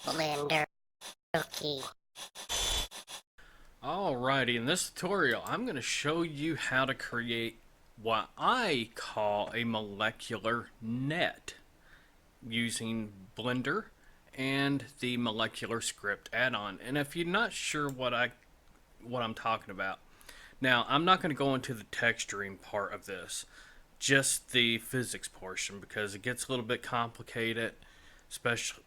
Blender key. Alrighty, in this tutorial I'm going to show you how to create what I call a molecular net using Blender and the molecular script add-on. And if you're not sure what I'm talking about, now I'm not going to go into the texturing part of this, just the physics portion, because it gets a little bit complicated, especially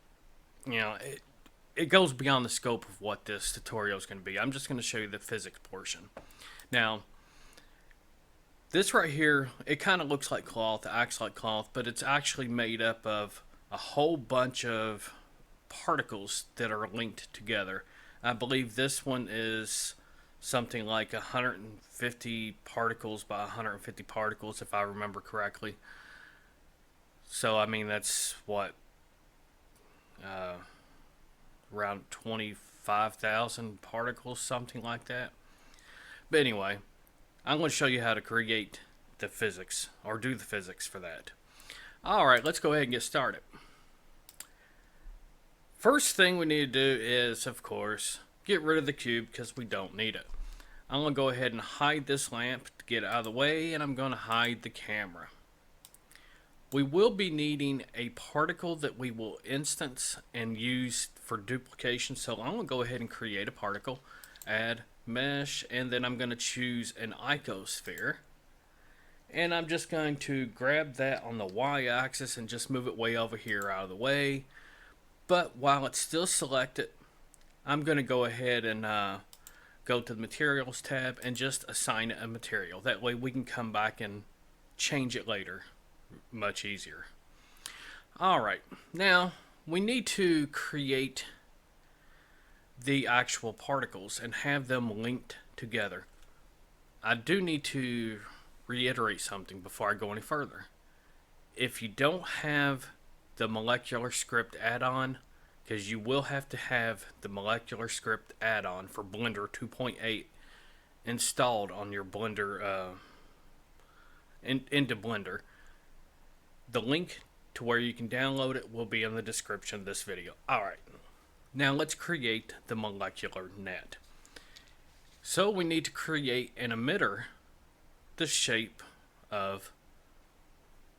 it goes beyond the scope of what this tutorial is going to be. I'm just going to show you the physics portion. Now, this right here, it kind of looks like cloth, acts like cloth, but it's actually made up of a whole bunch of particles that are linked together. I believe this one is something like 150 particles by 150 particles, if I remember correctly. So, I mean, that's what, around 25,000 particles, something like that. But anyway, I'm going to show you how to create the physics, or do the physics for that. Alright, let's go ahead and get started. First thing we need to do is, of course, get rid of the cube because we don't need it. I'm going to go ahead and hide this lamp to get it out of the way, and I'm going to hide the camera. We will be needing a particle that we will instance and use for duplication. So I'm going to go ahead and create a particle, add mesh, and then I'm going to choose an icosphere. And I'm just going to grab that on the y-axis and just move it way over here out of the way. But while it's still selected, I'm going to go ahead and go to the materials tab and just assign it a material. That way we can come back and change it later. Much easier. Alright, now we need to create the actual particles and have them linked together. I do need to reiterate something before I go any further. If you don't have the molecular script add-on, because you will have to have the molecular script add-on for Blender 2.8 installed on your Blender into Blender. The link to where you can download it will be in the description of this video. Alright, now let's create the molecular net. So we need to create an emitter the shape of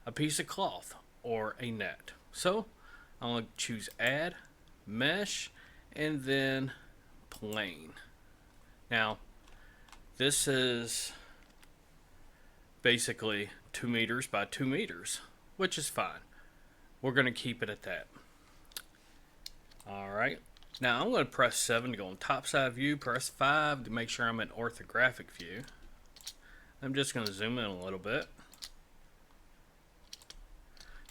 a piece of cloth or a net. So I'm going to choose add, mesh, and then plane. Now this is basically 2 meters by 2 meters. Which is fine. We're going to keep it at that. Alright. Now I'm going to press 7 to go on top side view. Press 5 to make sure I'm in orthographic view. I'm just going to zoom in a little bit.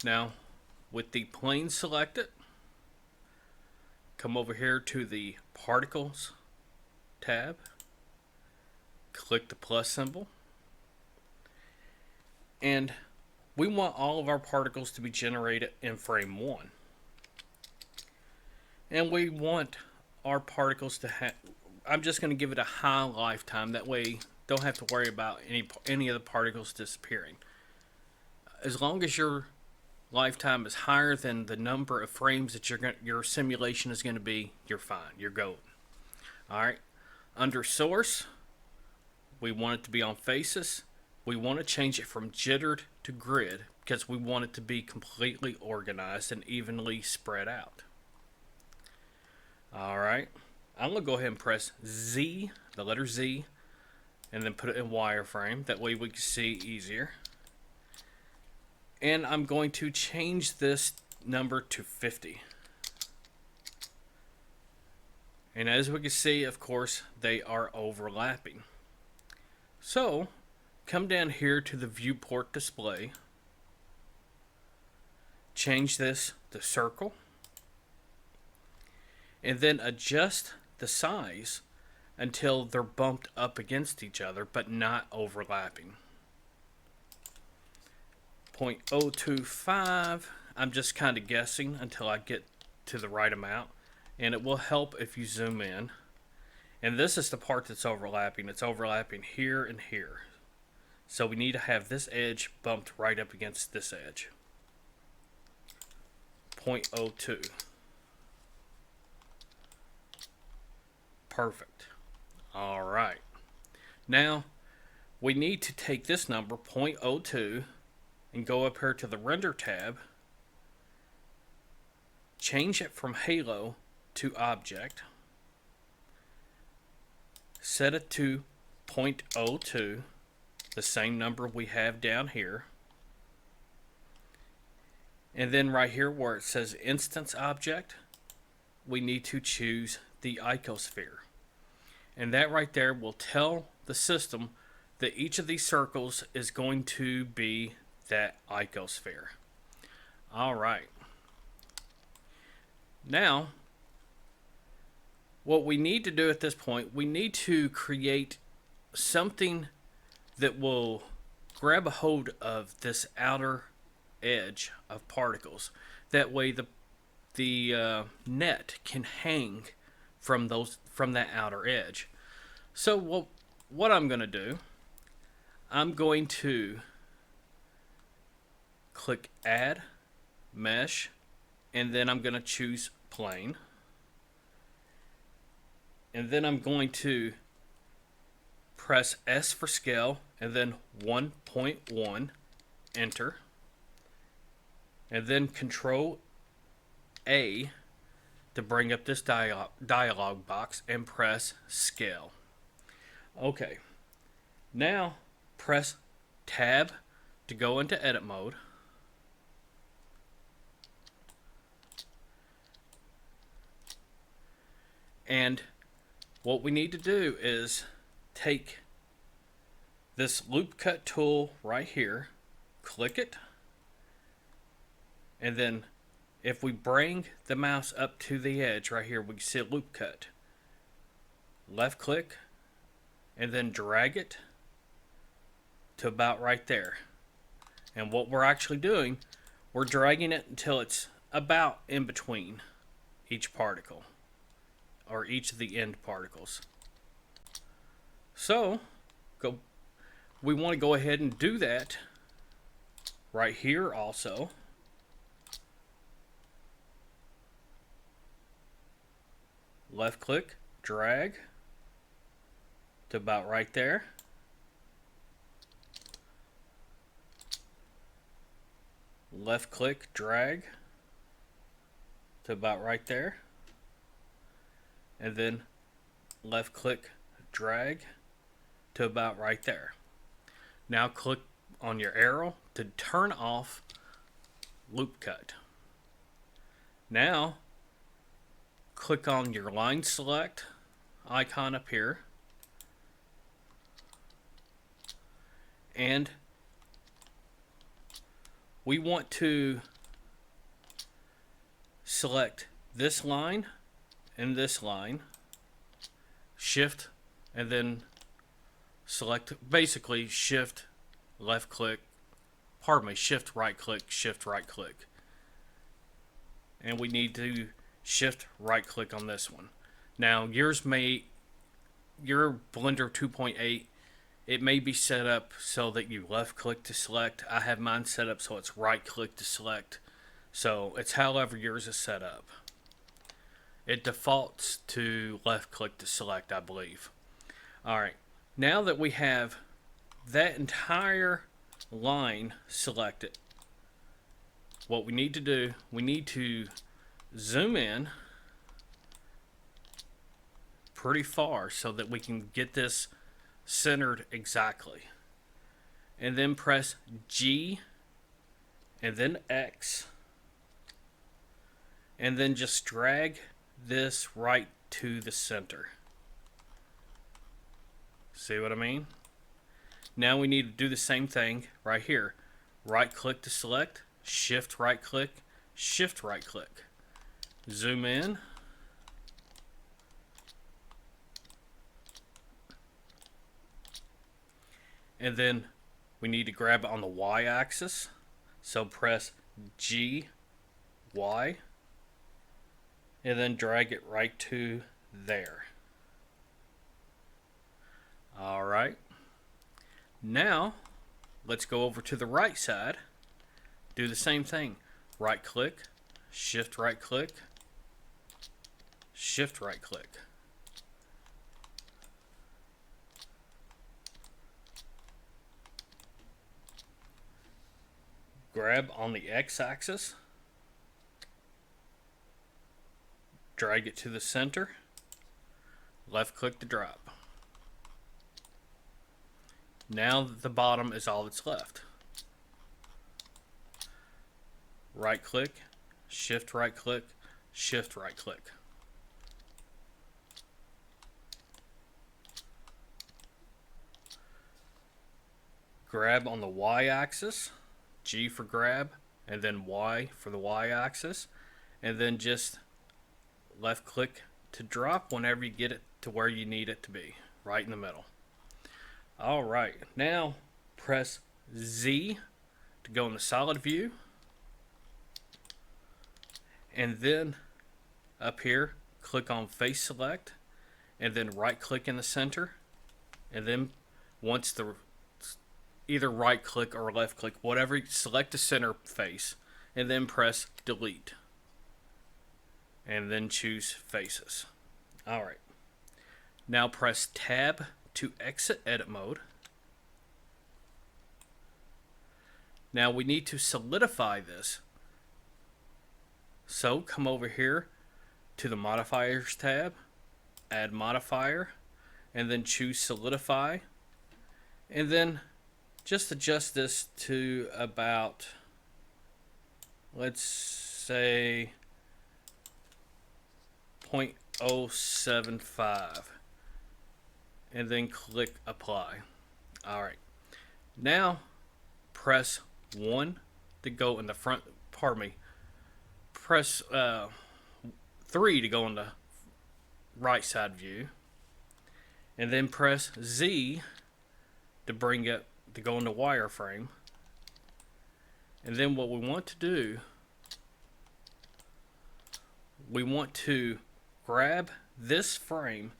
Now, with the plane selected, come over here to the Particles tab. Click the plus symbol. And we want all of our particles to be generated in frame 1. And we want our particles to have, I'm just going to give it a high lifetime. That way, don't have to worry about any of the particles disappearing. As long as your lifetime is higher than the number of frames that your simulation is going to be, you're fine. You're golden. Alright. Under source, we want it to be on faces. We want to change it from jittered to grid because we want it to be completely organized and evenly spread out. Alright, I'm going to go ahead and press Z, the letter Z, and then put it in wireframe. That way we can see easier. And I'm going to change this number to 50. And as we can see, of course, they are overlapping. So come down here to the viewport display, change this to circle, and then adjust the size until they're bumped up against each other but not overlapping. 0.025, I'm just kind of guessing until I get to the right amount, and it will help if you zoom in. And this is the part that's overlapping. It's overlapping here and here. So we need to have this edge bumped right up against this edge. 0.02. Perfect. All right. Now we need to take this number 0.02 and go up here to the render tab, change it from halo to object, set it to 0.02, the same number we have down here, and then right here where it says instance object, we need to choose the icosphere, and that right there will tell the system that each of these circles is going to be that icosphere. All right. Now, what we need to do at this point, we need to create something that will grab a hold of this outer edge of particles. That way the net can hang from that outer edge. So what I'm going to do, I'm going to click Add, Mesh, and then I'm going to choose Plane. And then I'm going to press S for scale, and then 1.1, enter. And then Control A to bring up this dialog box and press scale. Okay. Now press Tab to go into edit mode. And what we need to do is take this loop cut tool right here, click it, and then if we bring the mouse up to the edge right here, we can see a loop cut. Left click and then drag it to about right there. And what we're actually doing, we're dragging it until it's about in between each particle, or each of the end particles. So we want to go ahead and do that right here also. Left click, drag to about right there. Left click, drag to about right there. And then left click, drag to about right there. Now click on your arrow to turn off loop cut. Now click on your line select icon up here, and we want to select this line and this line, shift, and then select, basically shift left click, shift right click, and we need to shift right click on this one. Now your Blender 2.8, it may be set up so that you left click to select. I have mine set up so it's right click to select, so it's however yours is set up. It defaults to left click to select, I believe. Alright, now that we have that entire line selected, what we need to do, we need to zoom in pretty far so that we can get this centered exactly. And then press G and then X, and then just drag this right to the center. See what I mean? Now we need to do the same thing right here. Right click to select, shift right click, shift right click. Zoom in. And then we need to grab it on the Y axis. So press G, Y, and then drag it right to there. Alright. Now, let's go over to the right side. Do the same thing. Right click, shift right click, shift right click. grab on the x-axis, drag it to the center, left click to drop. Now the bottom is all that's left. Right click, shift right click, shift right click. Grab on the y-axis, G for grab, and then Y for the y-axis, and then just left click to drop whenever you get it to where you need it to be, right in the middle. Alright, now press Z to go in the solid view, and then up here click on face select, and then right click in the center, and then once the either right click or left click, whatever, select the center face, and then press delete, and then choose faces. Alright, now press tab to exit edit mode. Now we need to solidify this, so come over here to the modifiers tab, add modifier, and then choose solidify, and then just adjust this to about, let's say 0.075, and then click apply. Alright, now press 1 to go in the front, pardon me, press 3 to go in the right side view, and then press Z to bring it to go into wireframe. And then what we want to do, we want to grab this frame,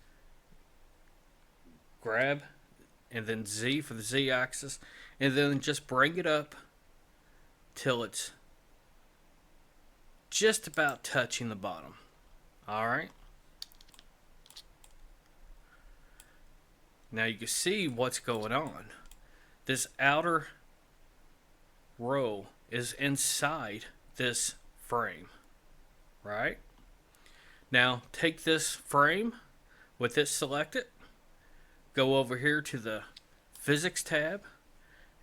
grab, and then Z for the Z axis, and then just bring it up till it's just about touching the bottom. Alright, now you can see what's going on. This outer row is inside this frame, right? Now take this frame with it selected, go over here to the physics tab,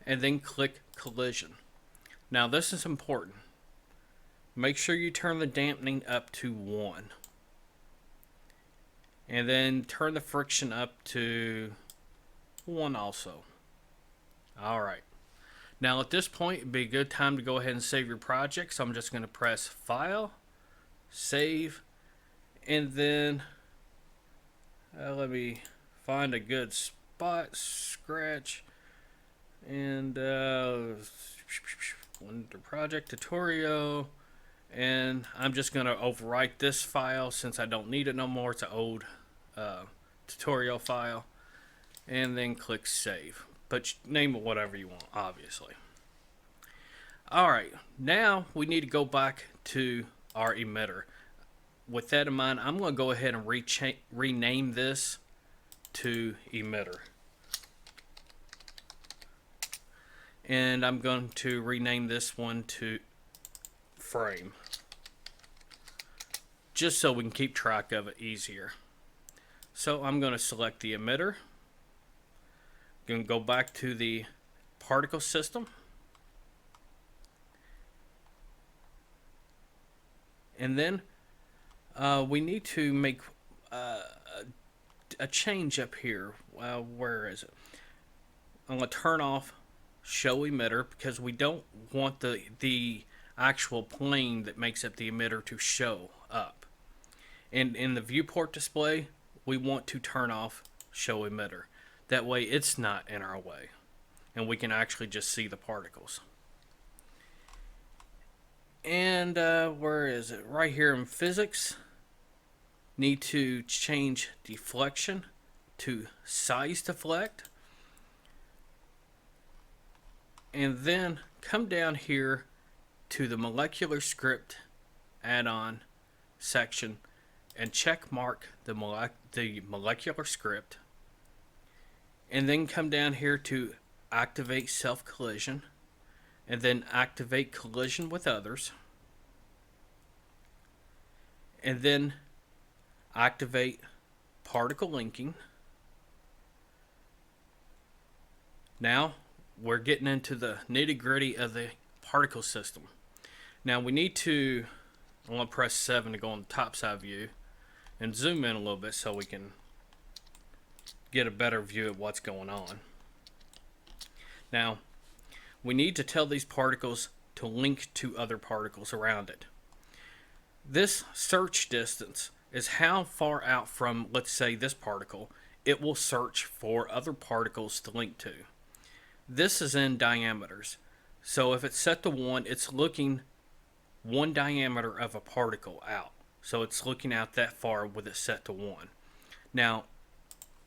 and then click collision. Now this is important. Make sure you turn the dampening up to 1, and then turn the friction up to 1 also. Alright, now at this point it'd be a good time to go ahead and save your project, so I'm just going to press File, Save, and then let me find a good spot, scratch, and project tutorial, and I'm just going to overwrite this file since I don't need it no more. It's an old tutorial file, and then click Save. But name it whatever you want, obviously. Alright, now we need to go back to our emitter. With that in mind, I'm going to go ahead and rename this to emitter. And I'm going to rename this one to frame, just so we can keep track of it easier. So I'm going to select the emitter. Going to go back to the particle system, and then we need to make a change up here. Where is it? I'm going to turn off show emitter because we don't want the actual plane that makes up the emitter to show up. And in the viewport display, we want to turn off show emitter. That way it's not in our way, and we can actually just see the particles. And where is it? Right here in physics, need to change deflection to size deflect, and then come down here to the molecular script add-on section and check mark the molecular script, and then come down here to activate self collision, and then activate collision with others, and then activate particle linking. Now we're getting into the nitty-gritty of the particle system. Now we need to, I'm going to press 7 to go on the top side view and zoom in a little bit so we can get a better view of what's going on. Now we need to tell these particles to link to other particles around it. This search distance is how far out from, let's say, this particle it will search for other particles to link to. This is in diameters. So if it's set to 1, it's looking 1 diameter of a particle out. So it's looking out that far with it set to 1. Now,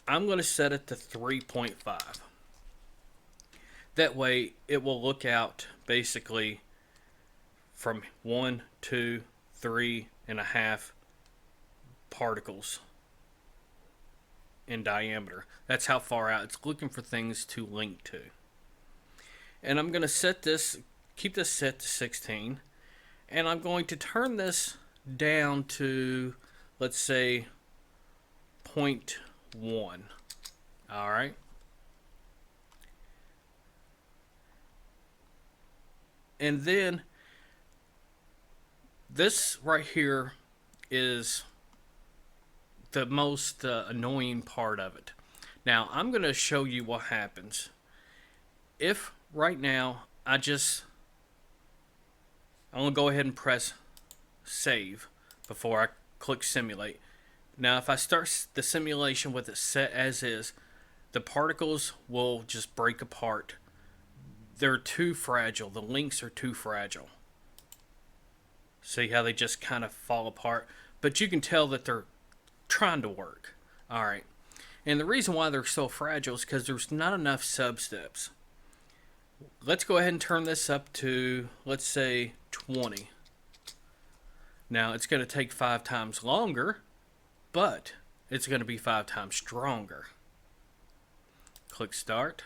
I'm going to set it to 3.5. That way, it will look out basically from 1, 2, 3.5 particles in diameter. That's how far out it's looking for things to link to. And I'm going to set this, keep this set to 16, and I'm going to turn this down to, let's say, 0.1. All right. And then this right here is the most annoying part of it. Now I'm going to show you what happens if right now I'm going to go ahead and press save before I click simulate. Now if I start the simulation with it set as is, the particles will just break apart. They're too fragile. The links are too fragile. See how they just kind of fall apart? But you can tell that they're trying to work. Alright. And the reason why they're so fragile is because there's not enough sub-steps. Let's go ahead and turn this up to, let's say, 20. Now, it's going to take 5 times longer, but it's going to be 5 times stronger. Click Start.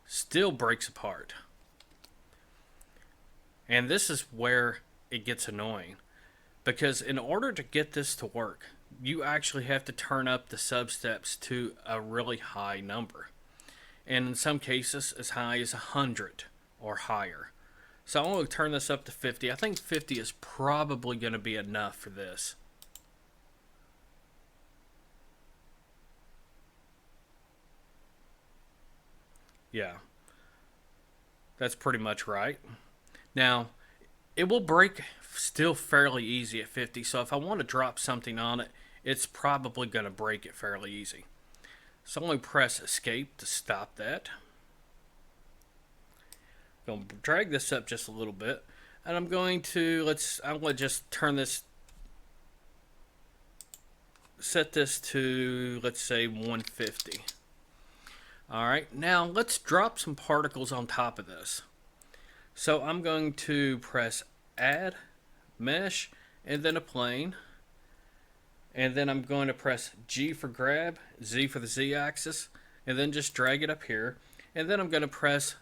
Still breaks apart. And this is where it gets annoying. Because in order to get this to work, you actually have to turn up the sub-steps to a really high number. And in some cases, as high as 100 or higher. So I'm going to turn this up to 50. I think 50 is probably going to be enough for this. Yeah. That's pretty much right. Now, it will break still fairly easy at 50. So if I want to drop something on it, it's probably going to break it fairly easy. So I'm going to press escape to stop that. I'm going to drag this up just a little bit. And I'm going to, I'm going to just turn this, set this to, let's say, 150. Alright, now let's drop some particles on top of this. So I'm going to press add, mesh, and then a plane. And then I'm going to press G for grab, Z for the Z axis, and then just drag it up here. And then I'm going to press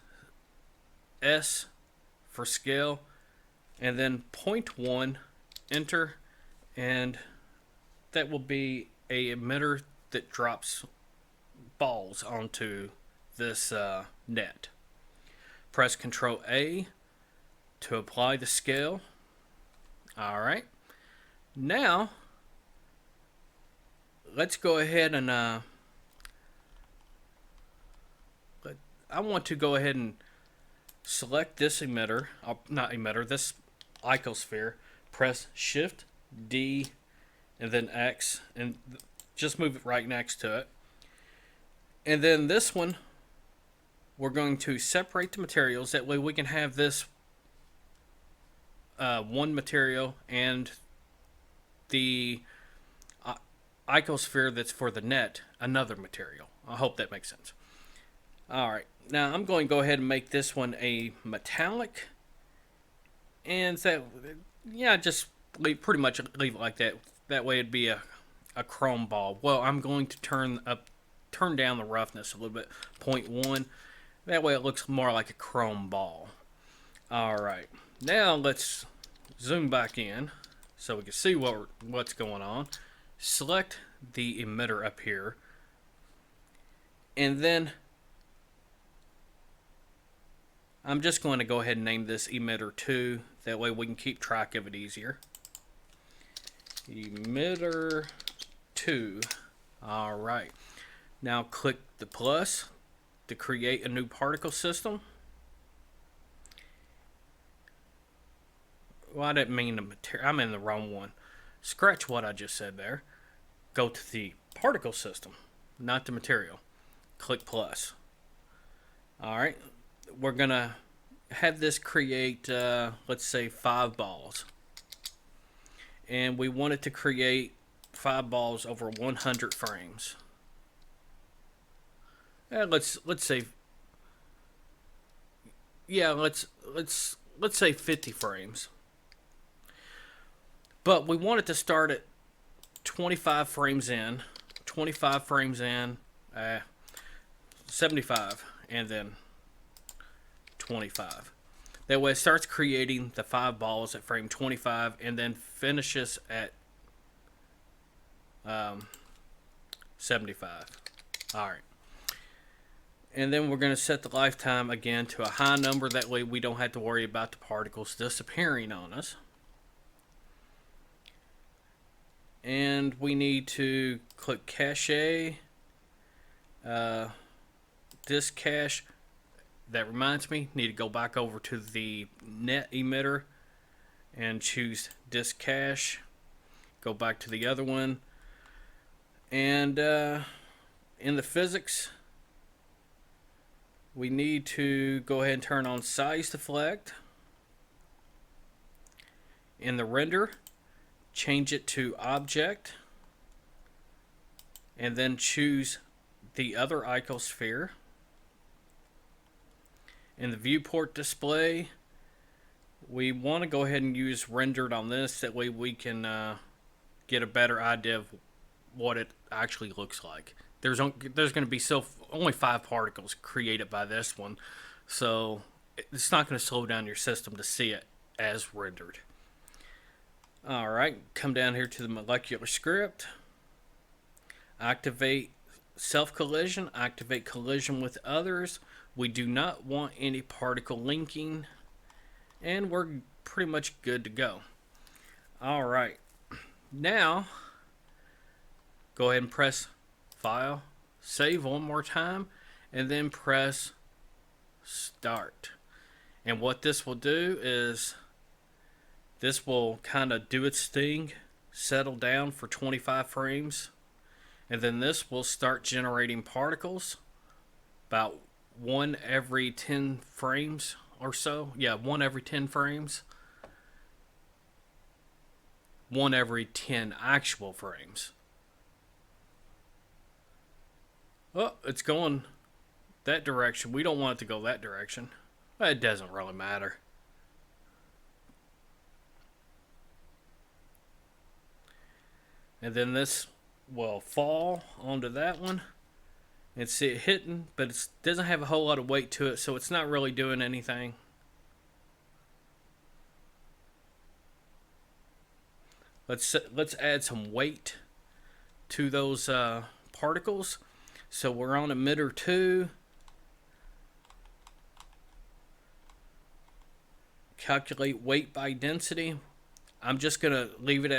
S for scale, and then 0.1, enter, and that will be a emitter that drops balls onto this net. Press Ctrl A to apply the scale. Alright. Now, let's go ahead and I want to go ahead and select this emitter, not emitter, this icosphere. Press Shift D and then X and just move it right next to it. And then this one, we're going to separate the materials. That way we can have this one material and the icosphere that's for the net, another material. I hope that makes sense. Alright, now I'm going to go ahead and make this one a metallic. And that, yeah, just pretty much leave it like that. That way it'd be a chrome ball. Well, I'm going to turn down the roughness a little bit. 0.1. That way it looks more like a chrome ball. Alright, now let's zoom back in so we can see what's going on. Select the emitter up here, and then I'm just going to go ahead and name this emitter 2. That way we can keep track of it easier. Emitter 2. Alright. Now click the plus to create a new particle system. Well, I didn't mean the material. I'm in the wrong one. Scratch what I just said there. Go to the particle system, not the material. Click plus. Alright. We're going to have this create, let's say, 5 balls. And we want it to create 5 balls over 100 frames. Let's say, yeah, let's say 50 frames. But we want it to start at 25 frames in, 25 frames in, 75, and then 25. That way it starts creating the 5 balls at frame 25 and then finishes at 75. Alright. And then we're going to set the lifetime again to a high number. That way we don't have to worry about the particles disappearing on us. And we need to click cache. Disk cache. That reminds me, need to go back over to the net emitter and choose disk cache. Go back to the other one. And in the physics, we need to go ahead and turn on size deflect. In the render, change it to object. And then choose the other icosphere. In the viewport display, we want to go ahead and use rendered on this. That way we can get a better idea of what it actually looks like. There's going to be only 5 particles created by this one, so it's not going to slow down your system to see it as rendered. Alright, come down here to the molecular script. Activate self-collision, activate collision with others. We do not want any particle linking, and we're pretty much good to go. Alright, now go ahead and press File, save one more time, and then press Start. And what this will do is this will kind of do its thing, settle down for 25 frames, and then this will start generating particles about 1 every 10 frames or so. Yeah, 1 every 10 frames. 1 every 10 actual frames. Oh, it's going that direction. We don't want it to go that direction. But it doesn't really matter. And then this will fall onto that one. And see it hitting, but it doesn't have a whole lot of weight to it, so it's not really doing anything. Let's add some weight to those particles. So we're on emitter 2. Calculate weight by density. I'm just gonna leave it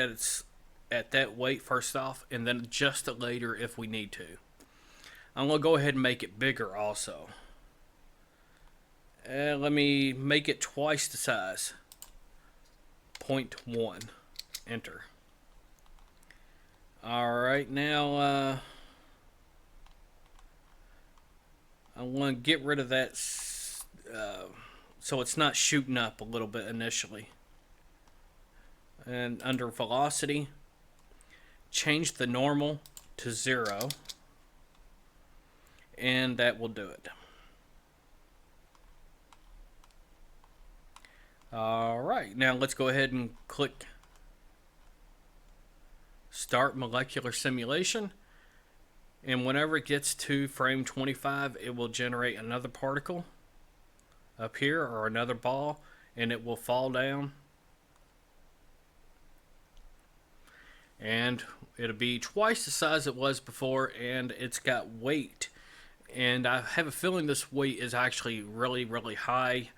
at that weight first off, and then adjust it later if we need to. I'm gonna go ahead and make it bigger also. Let me make it twice the size. 0.1. Enter. Alright, now I want to get rid of that so it's not shooting up a little bit initially. And under velocity, change the normal to 0, and that will do it. Alright, now let's go ahead and click Start Molecular Simulation. And whenever it gets to frame 25, it will generate another particle up here, or another ball, and it will fall down. And it'll be twice the size it was before, and it's got weight. And I have a feeling this weight is actually really, really high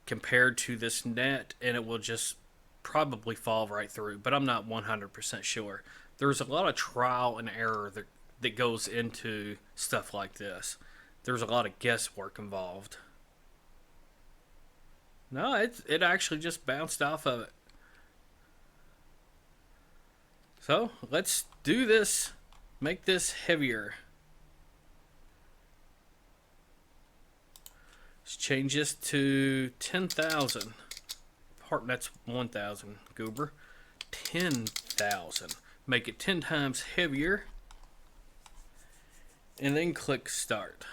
compared to this net, and it will just probably fall right through, but I'm not 100% sure. There's a lot of trial and error that goes into stuff like this. There's a lot of guesswork involved. No, it actually just bounced off of it. So let's do this. Make this heavier. Let's change this to 10,000. That's 1,000, goober. 10,000. Make it 10 times heavier. And then click start.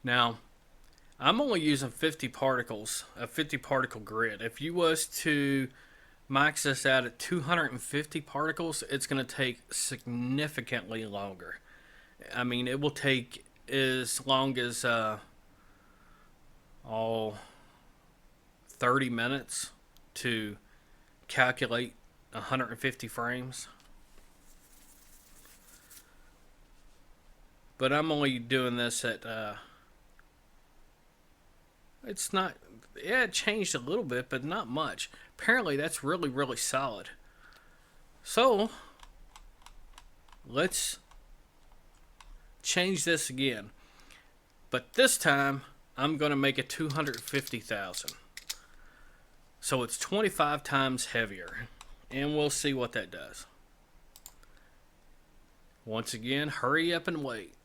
Now, I'm only using 50 particles, a 50 particle grid. If you was to max this out at 250 particles, it's going to take significantly longer. I mean, it will take as long as 30 minutes to calculate 150 frames. But I'm only doing this at it's not, yeah, it changed a little bit, but not much. Apparently that's really, really solid. So let's change this again, but this time I'm going to make it 250,000. So it's 25 times heavier, and we'll see what that does. Once again, hurry up and wait.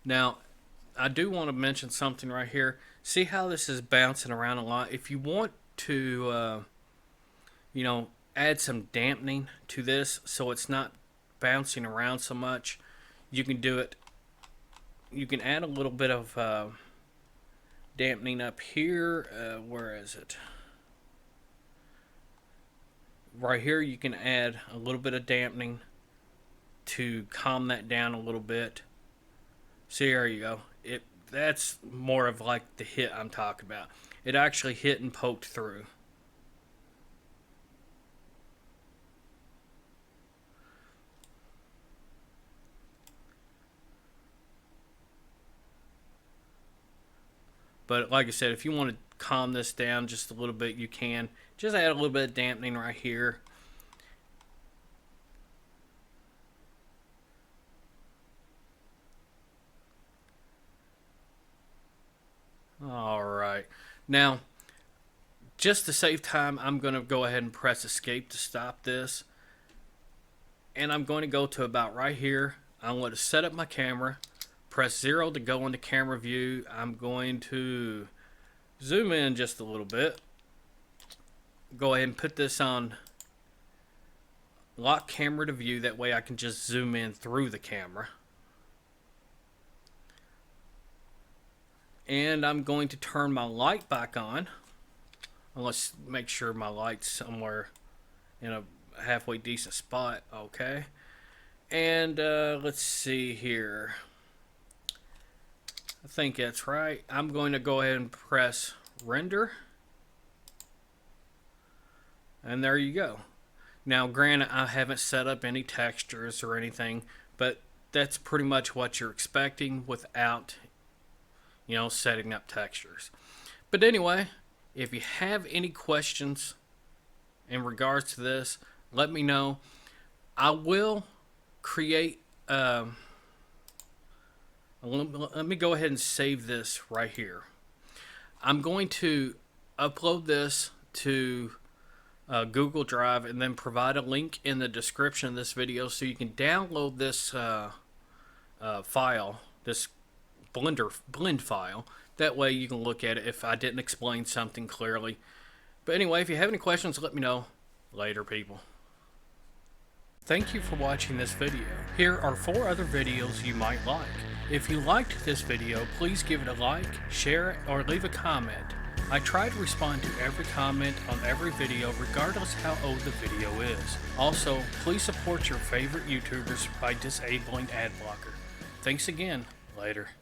Now, I do want to mention something right here. See how this is bouncing around a lot? If you want to, add some dampening to this so it's not bouncing around so much, you can do it. You can add a little bit of dampening up here. Where is it? Right here, you can add a little bit of dampening to calm that down a little bit. See, there you go. That's more of like the hit I'm talking about. It actually hit and poked through. But like I said, if you want to calm this down just a little bit, you can. Just add a little bit of dampening right here. Alright. Now, just to save time, I'm going to go ahead and press escape to stop this. And I'm going to go to about right here. I'm going to set up my camera. Press 0 to go into camera view. I'm going to zoom in just a little bit. Go ahead and put this on lock camera to view. That way I can just zoom in through the camera. And I'm going to turn my light back on. Let's make sure my light's somewhere in a halfway decent spot. Okay. And let's see here. I think that's right. I'm going to go ahead and press render. And there you go. Now, granted, I haven't set up any textures or anything, but that's pretty much what you're expecting without, setting up textures. But anyway, if you have any questions in regards to this, let me know. I will create let me go ahead and save this right here. I'm going to upload this to Google Drive and then provide a link in the description of this video so you can download this file, this blend file. That way you can look at it if I didn't explain something clearly. But anyway, if you have any questions, let me know. Later, people. Thank you for watching this video. Here are 4 other videos you might like. If you liked this video, please give it a like, share it, or leave a comment. I try to respond to every comment on every video regardless how old the video is. Also, please support your favorite YouTubers by disabling ad blocker. Thanks again. Later.